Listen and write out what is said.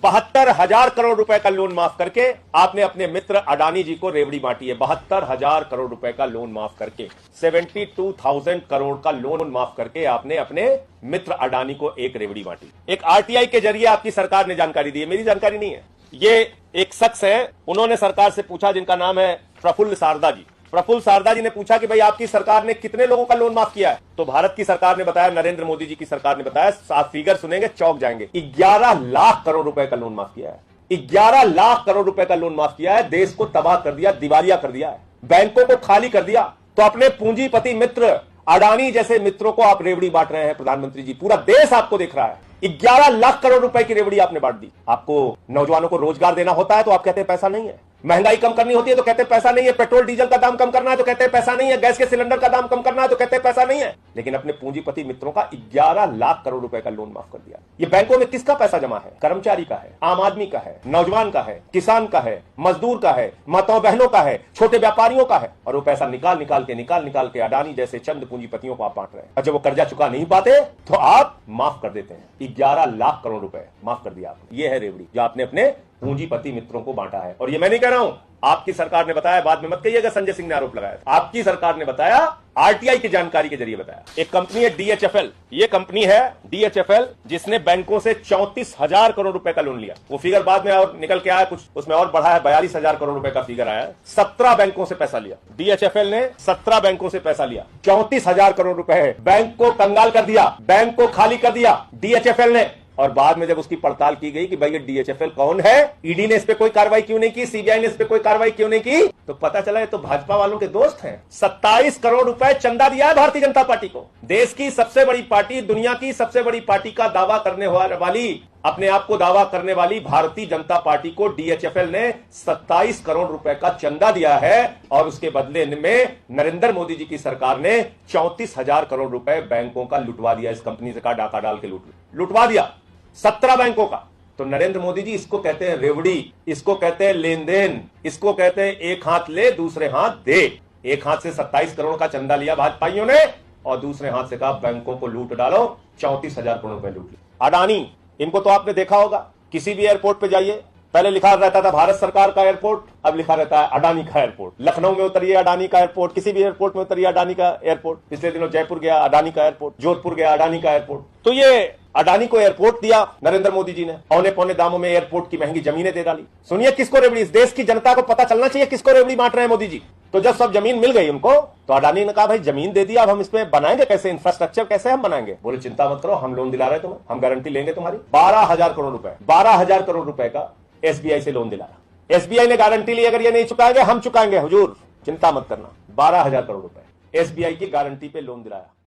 72,000 करोड़ रुपए का लोन माफ करके आपने अपने मित्र अडानी जी को रेवड़ी बांटी है। 72,000 करोड़ रुपए का लोन माफ करके 72,000 करोड़ का लोन माफ करके आपने अपने मित्र अडानी को एक रेवड़ी बांटी। एक आरटीआई के जरिए आपकी सरकार ने जानकारी दी है, मेरी जानकारी नहीं है। ये एक शख्स है, उन्होंने सरकार से पूछा जिनका नाम है प्रफुल्ल सारदा जी। प्रफुल्ल सारदा जी ने पूछा कि भाई आपकी सरकार ने कितने लोगों का लोन माफ किया है? तो भारत की सरकार ने बताया, नरेंद्र मोदी जी की सरकार ने बताया, आप फिगर सुनेंगे चौंक जाएंगे, 11 लाख करोड़ रुपए का लोन माफ किया है। 11 लाख करोड़ रुपए का लोन माफ किया है। देश को तबाह कर दिया, दिवालिया कर दिया है, बैंकों को खाली कर दिया। तो अपने पूंजीपति मित्र अडानी जैसे मित्रों को आप रेवड़ी बांट रहे हैं प्रधानमंत्री जी, पूरा देश आपको देख रहा है। 11 लाख करोड़ रुपए की रेवड़ी आपने बांट दी। आपको नौजवानों को रोजगार देना होता है तो आप कहते हैं पैसा नहीं है, महंगाई कम करनी होती है तो कहते हैं पैसा नहीं है, पेट्रोल डीजल का दाम कम करना है तो कहते हैं पैसा नहीं है, गैस के सिलेंडर का दाम कम करना है तो कहते हैं पैसा नहीं है। लेकिन अपने पूंजीपति मित्रों का 11 लाख करोड़ रुपए का लोन माफ कर दिया। ये बैंकों में किसका पैसा जमा है? कर्मचारी का है, आम आदमी का है, नौजवान का है, किसान का है, मजदूर का है, माताओं बहनों का है, छोटे व्यापारियों का है। और वो पैसा निकाल निकाल के अडानी जैसे चंद पूंजीपतियों को आप बांट रहे हैं। और जब वो कर्जा चुका नहीं पाते तो आप माफ कर देते हैं। 11 लाख करोड़ रुपए माफ कर दिया आपने। ये है रेवड़ी जो आपने अपने पूंजीपति मित्रों को बांटा है। और ये मैं नहीं कह रहा हूं, आपकी सरकार ने बताया, बाद में मत कहिएगा संजय सिंह ने आरोप लगाया। आपकी सरकार ने बताया, आरटीआई की जानकारी के जरिए बताया। एक कंपनी है डीएचएफएल, ये कंपनी है डीएचएफएल जिसने बैंकों से 34,000 करोड़ रुपए का लोन लिया। वो फिगर बाद में और निकल के आया, कुछ उसमें और बढ़ा है, 42,000 करोड़ रुपए का फिगर आया। 17 बैंकों से पैसा लिया डीएचएफएल ने, 17 बैंकों से पैसा लिया, 34,000 करोड़ रुपए है। बैंक को कंगाल कर दिया, बैंक को खाली कर दिया डीएचएफएल ने। और बाद में जब उसकी पड़ताल की गई कि भाई ये डीएचएफएल कौन है, ईडी ने इस पे कोई कार्रवाई क्यों नहीं की, सीबीआई ने इस पे कोई कार्रवाई क्यों नहीं की, तो पता चला ये तो भाजपा वालों के दोस्त हैं। 27 करोड़ रुपए चंदा दिया है भारतीय जनता पार्टी को। देश की सबसे बड़ी पार्टी, दुनिया की सबसे बड़ी पार्टी का दावा करने वाली, अपने आप को दावा करने वाली भारतीय जनता पार्टी को डीएचएफएल ने 27 करोड़ रुपए का चंदा दिया है। और उसके बदले में नरेंद्र मोदी जी की सरकार ने 34,000 करोड़ रुपए बैंकों का लुटवा दिया। इस कंपनी से का डाका डाल के लुटवा दिया 17 बैंकों का। तो नरेंद्र मोदी जी, इसको कहते हैं रेवड़ी, इसको कहते हैं लेन देन, इसको कहते हैं एक हाथ ले दूसरे हाथ दे। एक हाथ से 27 करोड़ का चंदा लिया भाजपाइयों ने और दूसरे हाथ से कहा बैंकों को लूट डालो, 34,000 करोड़ रुपए लूट लिया। अडानी, इनको तो आपने देखा होगा, किसी भी एयरपोर्ट पे जाइए, पहले लिखा रहता था भारत सरकार का एयरपोर्ट, अब लिखा रहता है अडानी का एयरपोर्ट। लखनऊ में उतरिए अडानी का एयरपोर्ट, किसी भी एयरपोर्ट में उतरिए अडानी का एयरपोर्ट। पिछले दिनों जयपुर गया अडानी का एयरपोर्ट, जोधपुर गया अडानी का एयरपोर्ट। तो ये अडानी को एयरपोर्ट दिया नरेंद्र मोदी जी ने, औने पौने दामों में एयरपोर्ट की महंगी जमीनें दे डाली। सुनिए किसको रेवड़ी, इस देश की जनता को पता चलना चाहिए किसको रेवड़ी बांट रहे हैं मोदी जी। तो जब सब जमीन मिल गई उनको, तो अडानी ने कहा भाई जमीन दे दी, अब हम इसमें बनाएंगे कैसे, इंफ्रास्ट्रक्चर कैसे हम बनाएंगे? बोले चिंता मत करो, हम लोन दिला रहे तुम्हें, हम गारंटी लेंगे तुम्हारी। 12,000 करोड़ रुपए, 12,000 करोड़ रुपए का एसबीआई से लोन दिलाया। एसबीआई ने गारंटी ली, अगर ये नहीं चुकाएंगे हम चुकाएंगे हुजूर, चिंता मत करना। 12,000 करोड़ रुपए एसबीआई की गारंटी पे लोन दिलाया।